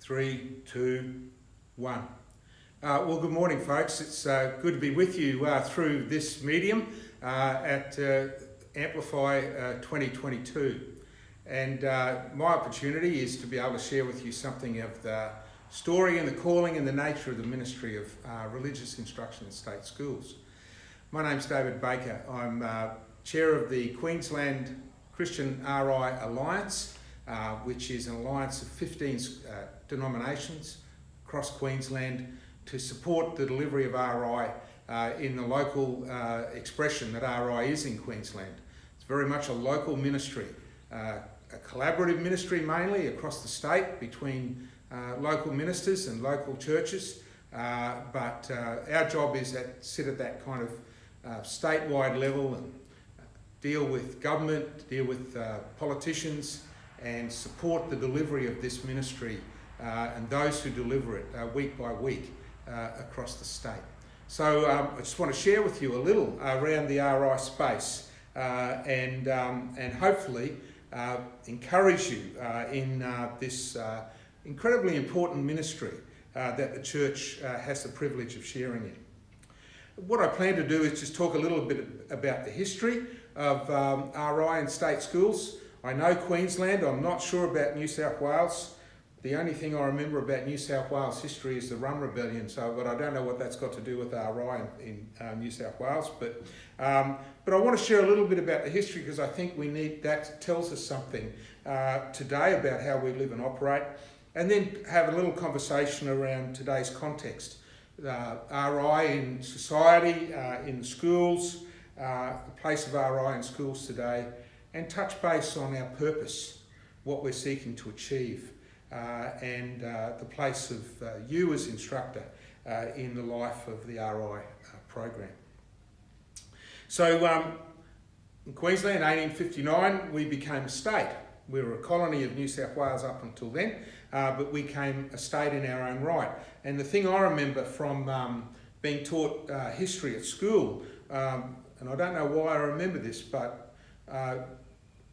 3, 2, 1. Well, good morning, folks. It's good to be with you through this medium at AmplifyRI2022. And my opportunity is to be able to share with you something of the story and the calling and the nature of the ministry of religious instruction in state schools. My name's David Baker. I'm chair of the Queensland Christian RI Alliance, which is an alliance of 15 denominations across Queensland to support the delivery of RI in the local expression that RI is in Queensland. It's very much a local ministry, a collaborative ministry mainly across the state between local ministers and local churches, but our job is to sit at that kind of statewide level and deal with government, deal with politicians, and support the delivery of this ministry and those who deliver it week by week across the state. So I just want to share with you a little around the RI space and hopefully encourage you in this incredibly important ministry that the church has the privilege of sharing in. What I plan to do is just talk a little bit about the history of RI in state schools. I know Queensland, I'm not sure about New South Wales. The only thing I remember about New South Wales history is the Rum Rebellion, but I don't know what that's got to do with RI in New South Wales. But I want to share a little bit about the history because I think we need that tells us something today about how we live and operate, and then have a little conversation around today's context. RI in society, in schools, the place of RI in schools today, and touch base on our purpose, what we're seeking to achieve, and the place of you as instructor in the life of the RI program. So in Queensland, 1859, we became a state. We were a colony of New South Wales up until then, but we became a state in our own right. And the thing I remember from being taught history at school, and I don't know why I remember this, but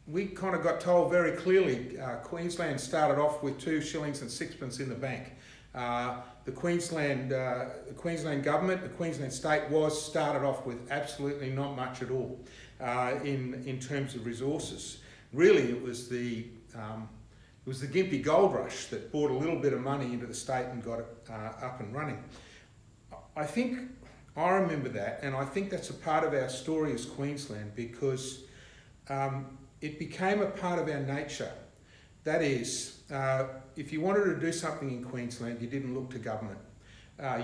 we kind of got told very clearly Queensland started off with 2 shillings and 6pence in the bank. The Queensland government, the Queensland state started off with absolutely not much at all in terms of resources. Really, it was the Gympie Gold Rush that brought a little bit of money into the state and got it up and running. I remember that, and I think that's a part of our story as Queensland because it became a part of our nature. That is, if you wanted to do something in Queensland, you didn't look to government.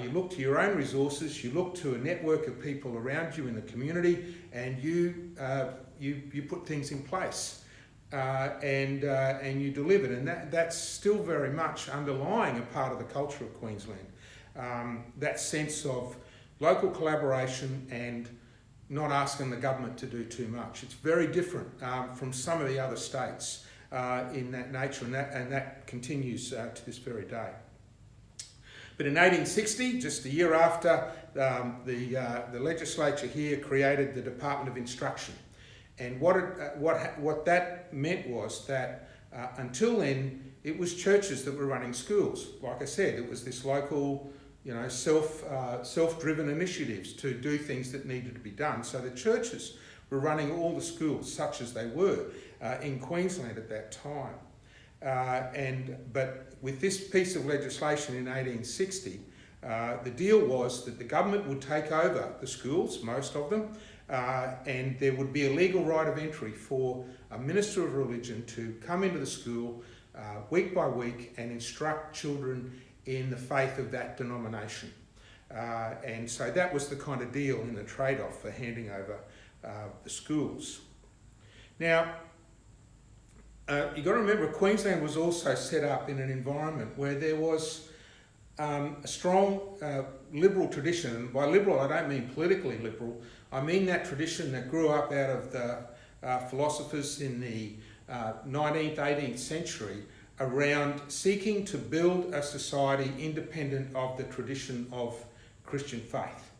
You looked to your own resources, you looked to a network of people around you in the community, and you put things in place. And you delivered, and that's still very much underlying a part of the culture of Queensland. That sense of local collaboration and not asking the government to do too much. It's very different from some of the other states in that nature, and that continues to this very day. But in 1860, just a year after, the legislature here created the Department of Instruction. And what that meant was that until then, it was churches that were running schools. Like I said, it was this local, self-driven initiatives to do things that needed to be done. So the churches were running all the schools, such as they were in Queensland at that time. But with this piece of legislation in 1860, the deal was that the government would take over the schools, most of them, and there would be a legal right of entry for a minister of religion to come into the school week by week and instruct children in the faith of that denomination. And so that was the kind of deal in the trade-off for handing over the schools. Now, you've got to remember, Queensland was also set up in an environment where there was a strong liberal tradition. And by liberal, I don't mean politically liberal. I mean that tradition that grew up out of the philosophers in the 19th, 18th century around seeking to build a society independent of the tradition of Christian faith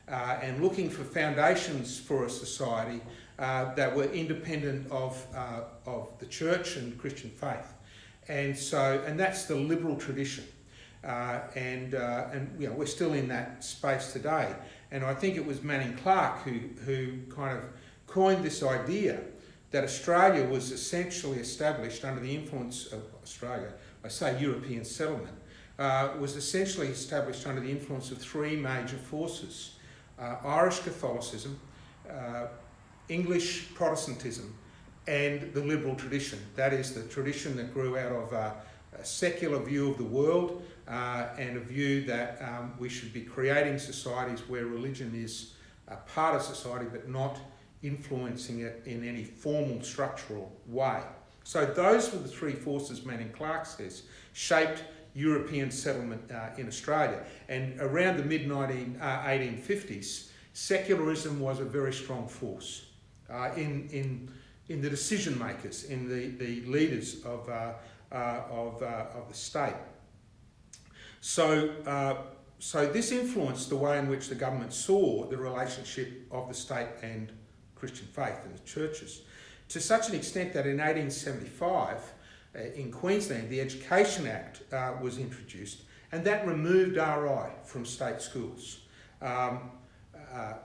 and looking for foundations for a society that were independent of the church and Christian faith. And that's the liberal tradition. And we're still in that space today. And I think it was Manning Clark who kind of coined this idea that Australia was essentially established under the influence of Australia, I say European settlement, was essentially established under the influence of three major forces: Irish Catholicism, English Protestantism, and the liberal tradition. That is the tradition that grew out of a secular view of the world and a view that we should be creating societies where religion is a part of society but not influencing it in any formal structural way. So those were the three forces, Manning Clark says, shaped European settlement in Australia. And around the mid-1850s, secularism was a very strong force in the decision makers, in the leaders of the state. So this influenced the way in which the government saw the relationship of the state and Christian faith and the churches, to such an extent that in 1875 in Queensland the Education Act was introduced, and that removed RI from state schools.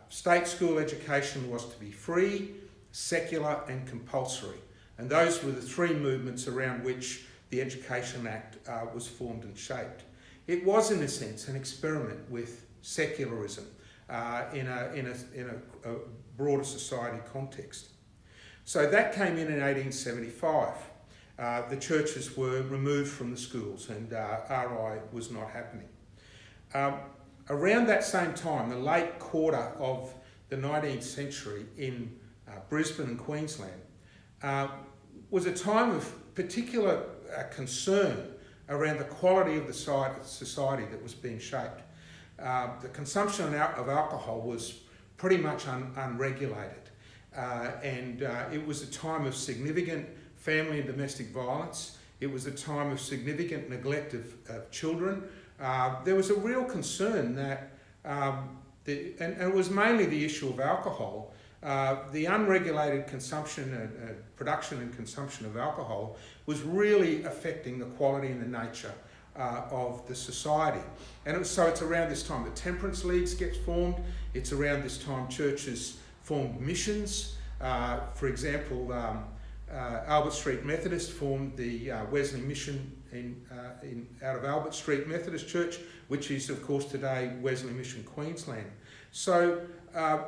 State school education was to be free, secular and compulsory, and those were the three movements around which the Education Act was formed and shaped. It was, in a sense, an experiment with secularism in a broader society context. So that came in 1875. The churches were removed from the schools and RI was not happening. Around that same time, the late quarter of the 19th century in Brisbane and Queensland was a time of particular concern around the quality of the society that was being shaped. The consumption of alcohol was pretty much unregulated, and it was a time of significant family and domestic violence. It was a time of significant neglect of children. There was a real concern that, and it was mainly the issue of alcohol. The unregulated consumption, production and consumption of alcohol was really affecting the quality and the nature of the society. And so it's around this time the temperance leagues get formed. It's around this time churches formed missions. For example, Albert Street Methodist formed the Wesley Mission out of Albert Street Methodist Church, which is of course today Wesley Mission Queensland. So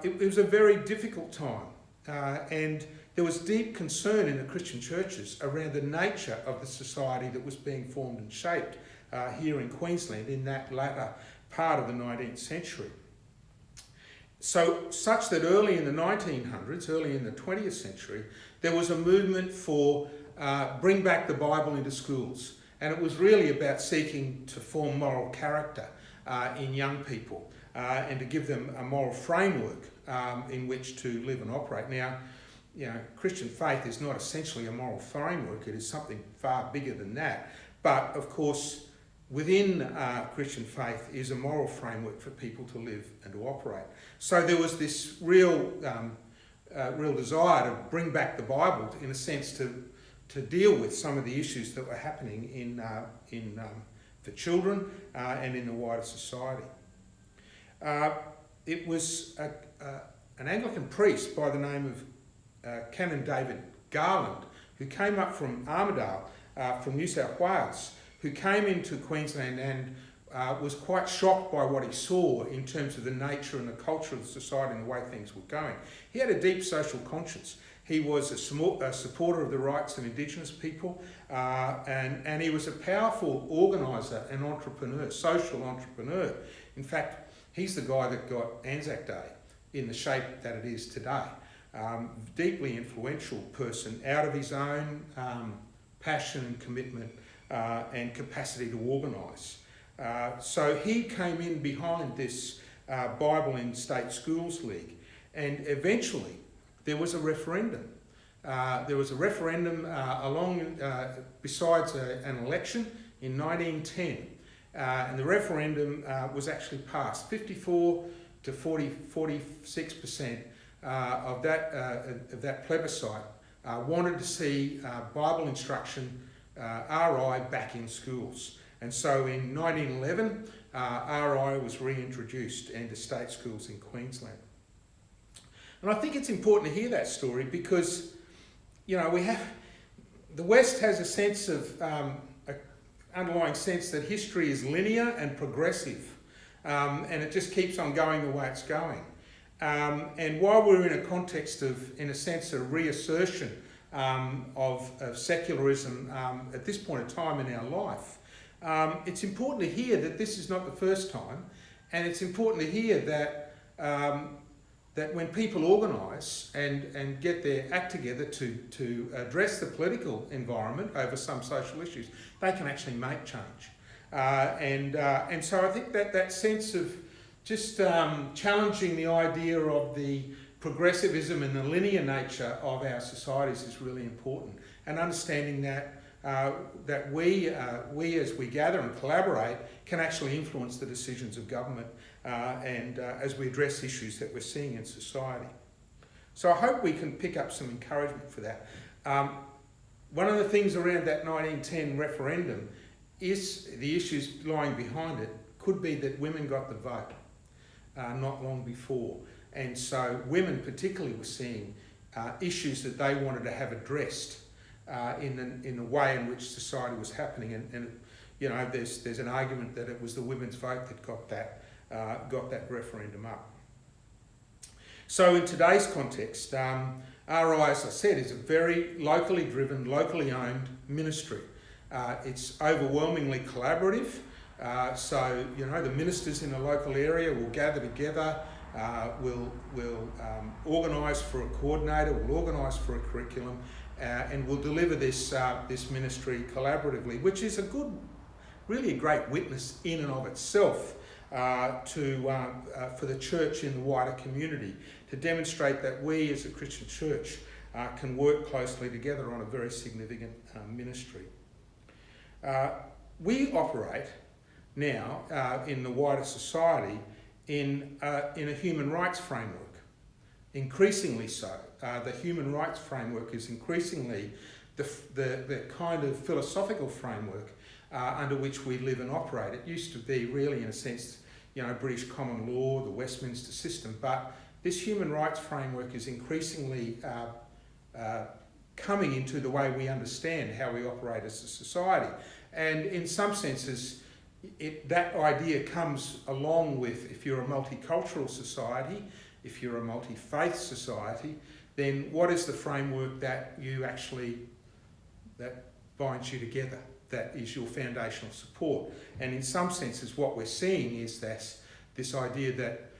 it was a very difficult time, and there was deep concern in the Christian churches around the nature of the society that was being formed and shaped here in Queensland in that latter part of the 19th century. So such that early in the 1900s, early in the 20th century, there was a movement for bring back the Bible into schools. And it was really about seeking to form moral character in young people and to give them a moral framework in which to live and operate. Now, Christian faith is not essentially a moral framework. It is something far bigger than that. But of course, within Christian faith is a moral framework for people to live and to operate. So there was this real desire to bring back the Bible, in a sense, to deal with some of the issues that were happening for children and in the wider society. It was an Anglican priest by the name of Canon David Garland, who came up from Armidale, from New South Wales, who came into Queensland and was quite shocked by what he saw in terms of the nature and the culture of the society and the way things were going. He had a deep social conscience. He was a supporter of the rights of Indigenous people, and he was a powerful organiser and entrepreneur, social entrepreneur. In fact, he's the guy that got Anzac Day in the shape that it is today. Deeply influential person, out of his own passion and commitment and capacity to organise. So he came in behind this Bible in State Schools League, and eventually there was a referendum. There was a referendum besides an election in 1910, and the referendum was actually passed. 54 to 46% of that plebiscite wanted to see Bible instruction RI back in schools. And so in 1911, RI was reintroduced into state schools in Queensland. And I think it's important to hear that story because, the West has a sense of, underlying sense that history is linear and progressive, and it just keeps on going the way it's going. And while we're in a context of, in a sense, a reassertion of secularism at this point in time in our life, it's important to hear that this is not the first time, and it's important to hear that that when people organise and get their act together to address the political environment over some social issues, they can actually make change. And so I think that sense of just challenging the idea of the progressivism and the linear nature of our societies is really important, and understanding that that we as we gather and collaborate can actually influence the decisions of government and as we address issues that we're seeing in society. So I hope we can pick up some encouragement for that. One of the things around that 1910 referendum is the issues lying behind it could be that women got the vote not long before. And so women particularly were seeing issues that they wanted to have addressed in the way in which society was happening. And there's an argument that it was the women's vote that got that referendum up. So in today's context, RI, as I said, is a very locally driven, locally owned ministry. It's overwhelmingly collaborative. So the ministers in the local area will gather together, will organise for a coordinator, will organise for a curriculum, and will deliver this ministry collaboratively, which is really a great witness in and of itself for the church in the wider community, to demonstrate that we as a Christian church can work closely together on a very significant ministry. We operate now in the wider society in a human rights framework, increasingly so. The human rights framework is increasingly the kind of philosophical framework under which we live and operate. It used to be really, in a sense, British common law, the Westminster system, but this human rights framework is increasingly coming into the way we understand how we operate as a society. And in some senses, that idea comes along with, if you're a multicultural society, if you're a multi-faith society, then what is the framework that binds you together, that is your foundational support? And in some senses, what we're seeing is that this idea that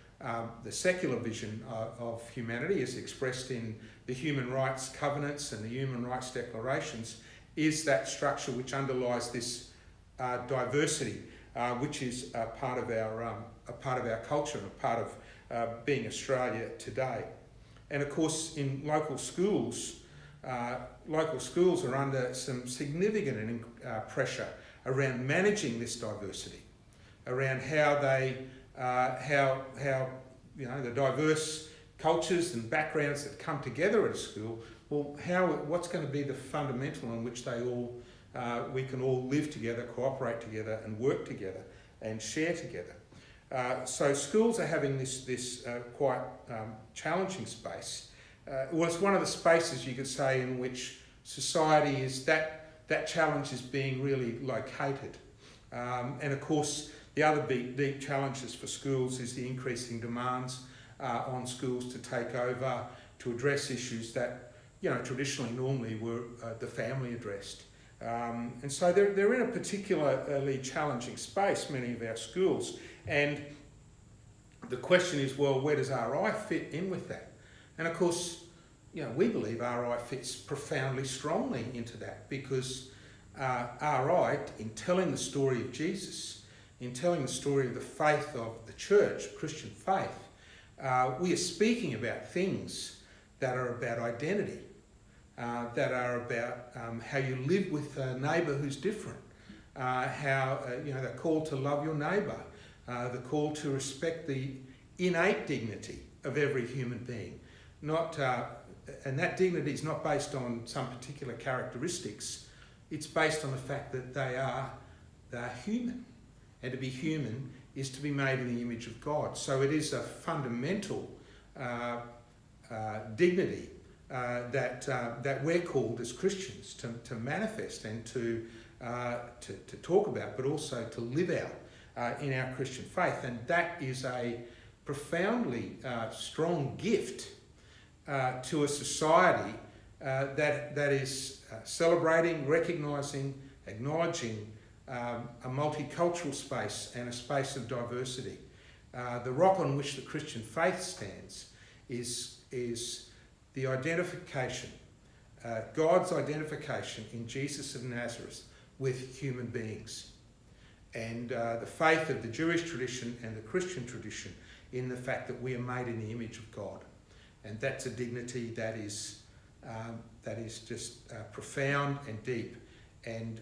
the secular vision of humanity, is expressed in the human rights covenants and the human rights declarations, is that structure which underlies this diversity, which is a part of our culture and a part of being Australia today. And of course, in local schools are under some significant pressure around managing this diversity, around how the diverse cultures and backgrounds that come together at a school. Well, what's going to be the fundamental in which we can all live together, cooperate together, and work together, and share together. So schools are having this quite challenging space. It's one of the spaces, you could say, in which society is that challenge is being really located. And of course, the other big challenges for schools is the increasing demands on schools to take over, to address issues that traditionally, normally were the family addressed. And so they're in a particularly challenging space, many of our schools. And the question is, well, where does RI fit in with that? And of course, we believe RI fits profoundly strongly into that, because RI, in telling the story of Jesus, in telling the story of the faith of the church, Christian faith, we are speaking about things that are about identity, that are about how you live with a neighbour who's different, how they're called to love your neighbour, the call to respect the innate dignity of every human being, and that dignity is not based on some particular characteristics It's based on the fact that they are human. And to be human is to be made in the image of God. So it is a fundamental dignity that we're called as Christians to manifest and to talk about, but also to live out in our Christian faith. And that is a profoundly strong gift to a society that is celebrating, recognising, acknowledging a multicultural space and a space of diversity. The rock on which the Christian faith stands is the identification, God's identification in Jesus of Nazareth with human beings, and the faith of the Jewish tradition and the Christian tradition in the fact that we are made in the image of God. And that's a dignity that is just profound and deep and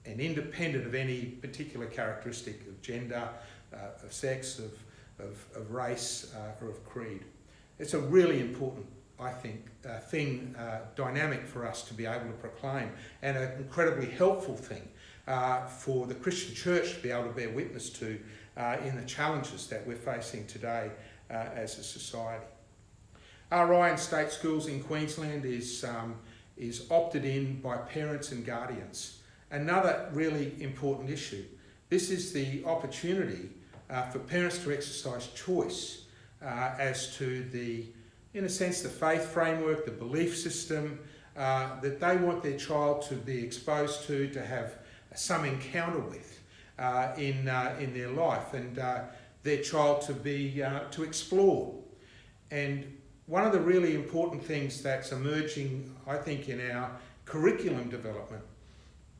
independent of any particular characteristic of gender, of sex, of race, or of creed. It's a really important, I think, dynamic for us to be able to proclaim, and an incredibly helpful thing for the Christian church to be able to bear witness to in the challenges that we're facing today as a society. RI in state schools in Queensland is opted in by parents and guardians. Another really important issue. This is the opportunity for parents to exercise choice as to in a sense, the faith framework, the belief system that they want their child to be exposed to have some encounter with in their life, and their child to explore. And one of the really important things that's emerging, I think, in our curriculum development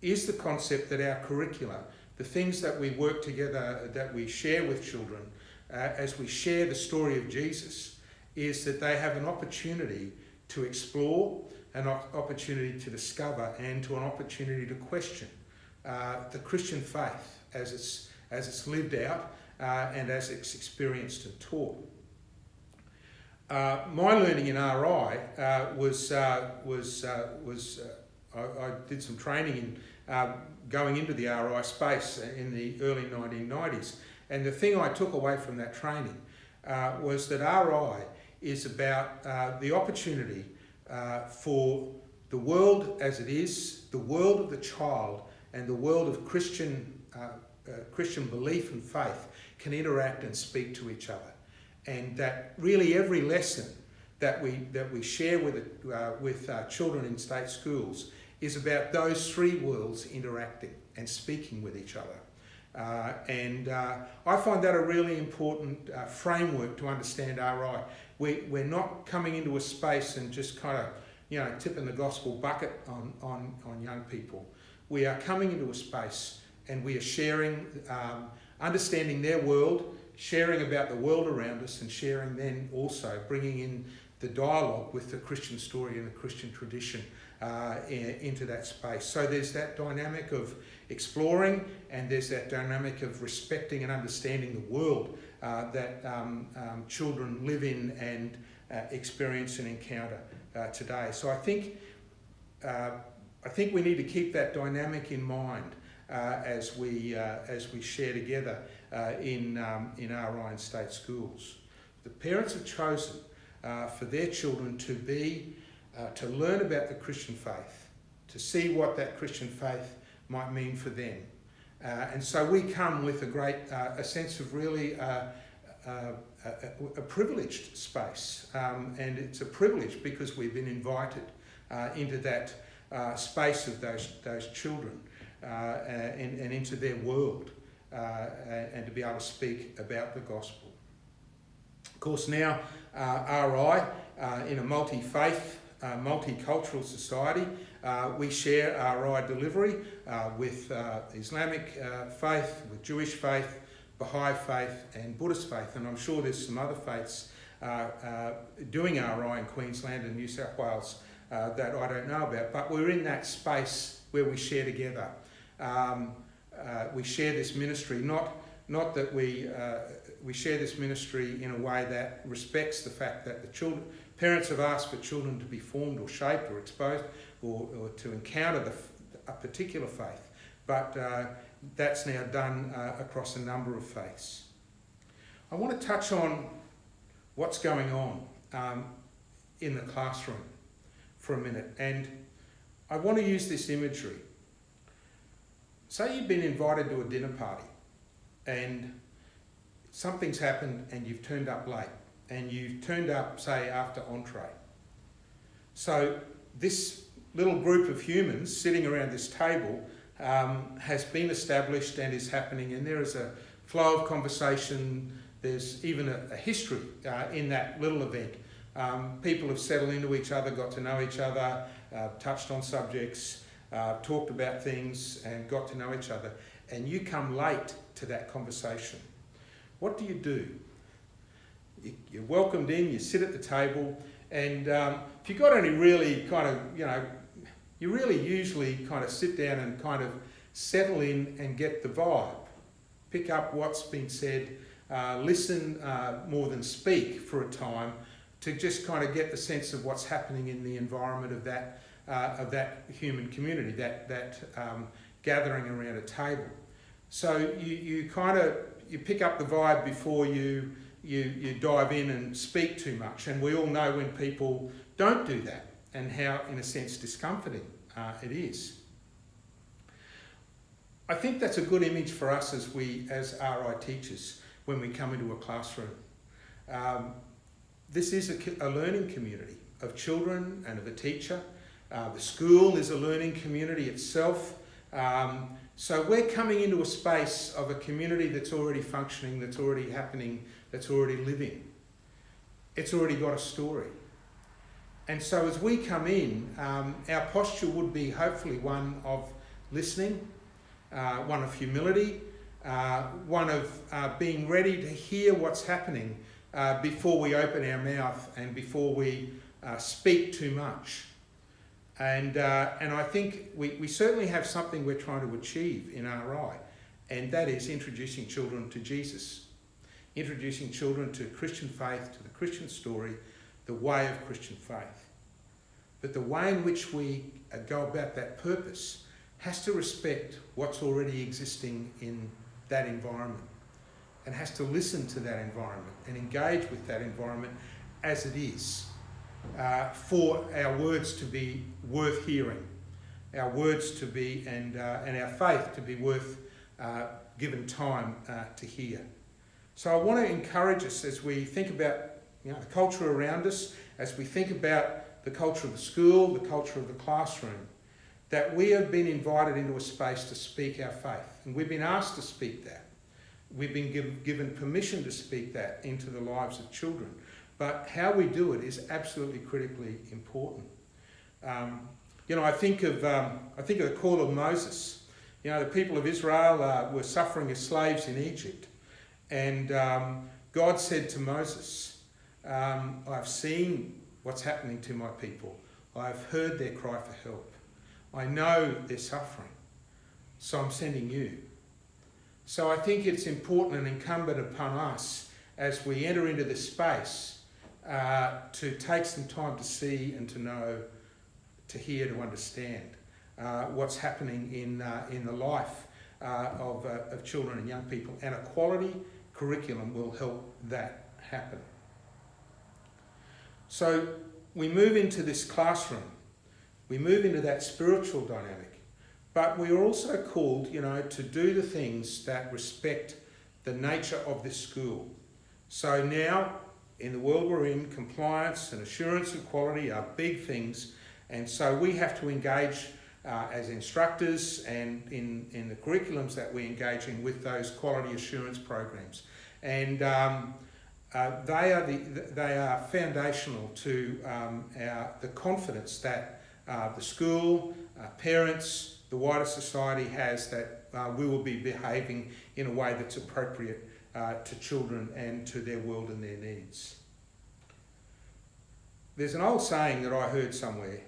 is the concept that our curricula, the things that we work together, that we share with children as we share the story of Jesus, is that they have an opportunity to explore, an opportunity to discover, and to an opportunity to question the Christian faith as it's lived out and as it's experienced and taught. My learning in RI was I did some training in going into the RI space in the early 1990s, and the thing I took away from that training was that RI is about the opportunity for the world as it is, the world of the child, and the world of Christian belief and faith can interact and speak to each other. And that really every lesson that we share with children in state schools is about those three worlds interacting and speaking with each other. I find that a really important framework to understand RI. We're not coming into a space and just kind of, tipping the gospel bucket on young people. We are coming into a space and we are sharing, understanding their world, sharing about the world around us, and sharing then also bringing in the dialogue with the Christian story and the Christian tradition into that space. So there's that dynamic of exploring, and there's that dynamic of respecting and understanding the world that children live in and experience and encounter today. So I think we need to keep that dynamic in mind as we share together in RI and state schools. The parents have chosen for their children to learn about the Christian faith, to see what that Christian faith might mean for them. And so we come with a sense of really a privileged space. And it's a privilege because we've been invited into that space of those children and into their world and to be able to speak about the gospel. Of course, now RI, in a multi-faith, multicultural society, we share RI delivery with Islamic faith, with Jewish faith, Baha'i faith and Buddhist faith, and I'm sure there's some other faiths doing RI in Queensland and New South Wales that I don't know about, but we're in that space where we share together. We share this ministry, not that we share this ministry in a way that respects the fact that the parents have asked for children to be formed or shaped or exposed or to encounter a particular faith, but that's now done across a number of faiths. I want to touch on what's going on in the classroom for a minute, and I want to use this imagery. Say you've been invited to a dinner party and something's happened and you've turned up late, and you've turned up, say, after entree. So this little group of humans sitting around this table has been established and is happening, and there is a flow of conversation. There's even a history in that little event. People have settled into each other, got to know each other, touched on subjects, talked about things and got to know each other. And you come late to that conversation. What do? You're welcomed in, you sit at the table, and if you've got any really kind of, you really usually kind of sit down and kind of settle in and get the vibe. Pick up what's been said, listen more than speak for a time, to just kind of get the sense of what's happening in the environment of that human community, that gathering around a table. So you pick up the vibe before you dive in and speak too much. And we all know when people don't do that and how, in a sense, discomforting it is. I think that's a good image for us as RI teachers when we come into a classroom. This is a learning community of children and of a teacher. The school is a learning community itself. So we're coming into a space of a community that's already functioning, that's already happening, that's already living. It's already got a story. And so as we come in, our posture would be hopefully one of listening, one of humility, one of being ready to hear what's happening before we open our mouth and before we speak too much. And I think we certainly have something we're trying to achieve in RI, and that is introducing children to Jesus, introducing children to Christian faith, to the Christian story, the way of Christian faith. But the way in which we go about that purpose has to respect what's already existing in that environment, and has to listen to that environment and engage with that environment as it is, for our words to be worth hearing, our words to be, and our faith to be worth given time to hear. So I want to encourage us as we think about the culture around us, as we think about the culture of the school, the culture of the classroom, that we have been invited into a space to speak our faith, and we've been asked to speak that. We've been given permission to speak that into the lives of children. But how we do it is absolutely critically important. I think of the call of Moses. The people of Israel were suffering as slaves in Egypt, and God said to Moses, "I've seen what's happening to my people. I've heard their cry for help. I know they're suffering, so I'm sending you." So I think it's important and incumbent upon us as we enter into this space to take some time to see and to know, to hear, to understand what's happening in the life of children and young people. And a quality curriculum will help that happen. So we move into this classroom. We move into that spiritual dynamic. But we are also called, to do the things that respect the nature of this school. So now, in the world we're in, compliance and assurance of quality are big things, and so we have to engage as instructors and in the curriculums that we engage in with those quality assurance programs. And they are foundational to the confidence that the school, parents, the wider society has that we will be behaving in a way that's appropriate to children and to their world and their needs. There's an old saying that I heard somewhere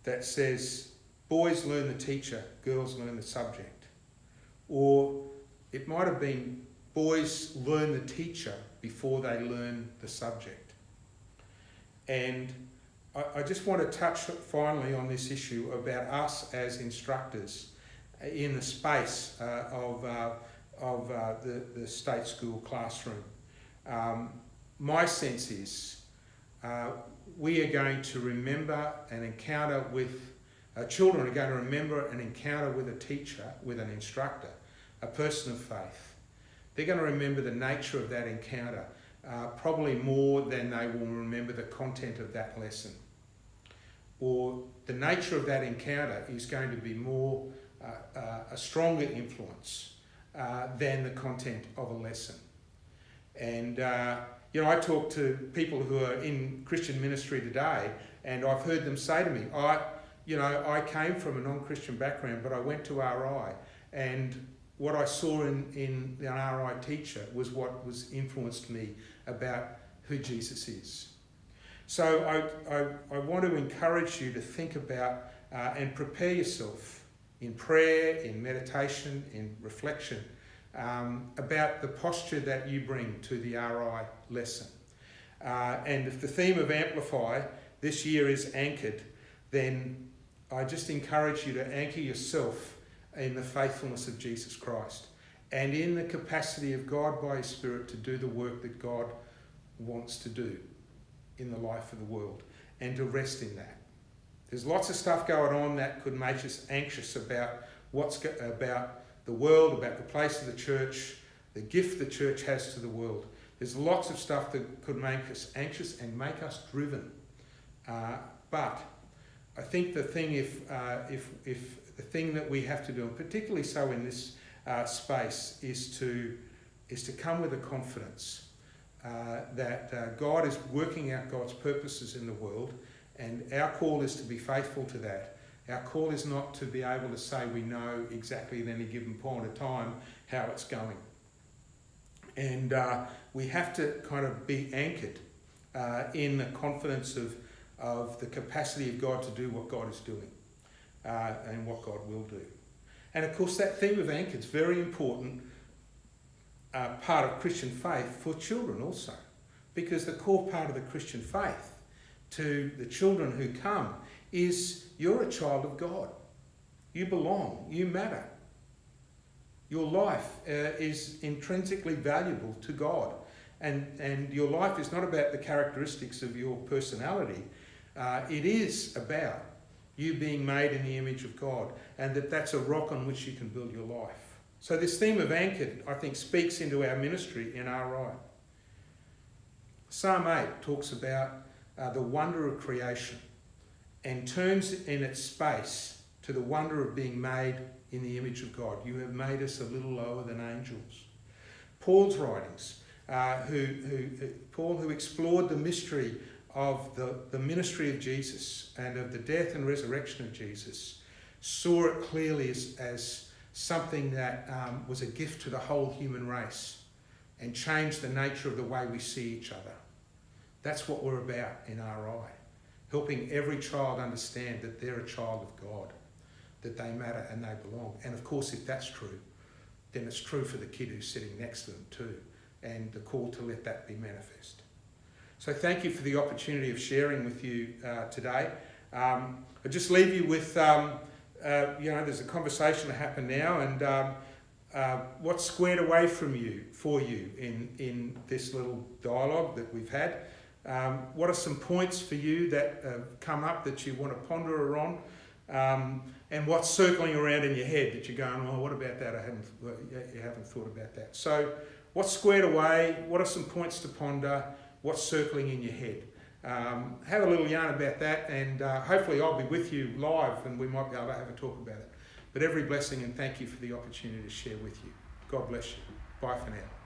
that says, boys learn the teacher, girls learn the subject. Or it might have been, boys learn the teacher before they learn the subject. And I just want to touch finally on this issue about us as instructors in the space of the state school classroom. My sense is we are going to remember an encounter with, children are going to remember an encounter with a teacher, with an instructor, a person of faith. They're going to remember the nature of that encounter, probably more than they will remember the content of that lesson. Or the nature of that encounter is going to be more a stronger influence than the content of a lesson. And I talk to people who are in Christian ministry today, and I've heard them say to me, I came from a non-Christian background, but I went to RI, and what I saw in the RI teacher was what was influenced me about who Jesus is. So I want to encourage you to think about and prepare yourself in prayer, in meditation, in reflection, about the posture that you bring to the RI lesson. And if the theme of Amplify this year is anchored, then I just encourage you to anchor yourself in the faithfulness of Jesus Christ and in the capacity of God by His Spirit to do the work that God wants to do in the life of the world, and to rest in that. There's lots of stuff going on that could make us anxious about about the world, about the place of the church, the gift the church has to the world. There's lots of stuff that could make us anxious and make us driven. But I think the thing, if the thing that we have to do, and particularly so in this space, is to come with a confidence that God is working out God's purposes in the world, and our call is to be faithful to that. Our call is not to be able to say we know exactly at any given point of time how it's going. And we have to kind of be anchored in the confidence of the capacity of God to do what God is doing and what God will do. And of course that theme of anchor is very important part of Christian faith for children also, because the core part of the Christian faith to the children who come is you're a child of God. You belong, you matter. Your life is intrinsically valuable to God, and your life is not about the characteristics of your personality. It is about you being made in the image of God, and that's a rock on which you can build your life. So this theme of anchored, I think, speaks into our ministry in RI. Psalm 8 talks about the wonder of creation and turns in its space to the wonder of being made in the image of God. You have made us a little lower than angels. Paul's writings, Paul, who explored the mystery of the ministry of Jesus and of the death and resurrection of Jesus, saw it clearly as something that was a gift to the whole human race and changed the nature of the way we see each other. That's what we're about in RI, helping every child understand that they're a child of God, that they matter and they belong. And of course, if that's true, then it's true for the kid who's sitting next to them too, and the call to let that be manifest. So thank you for the opportunity of sharing with you today. I'll just leave you with, there's a conversation to happen now, and what's squared away for you in this little dialogue that we've had. What are some points for you that come up that you want to ponder on? And what's circling around in your head that you're going, oh, what about that? You haven't thought about that. So what's squared away? What are some points to ponder? What's circling in your head? Have a little yarn about that, and hopefully I'll be with you live and we might be able to have a talk about it. But every blessing, and thank you for the opportunity to share with you. God bless you. Bye for now.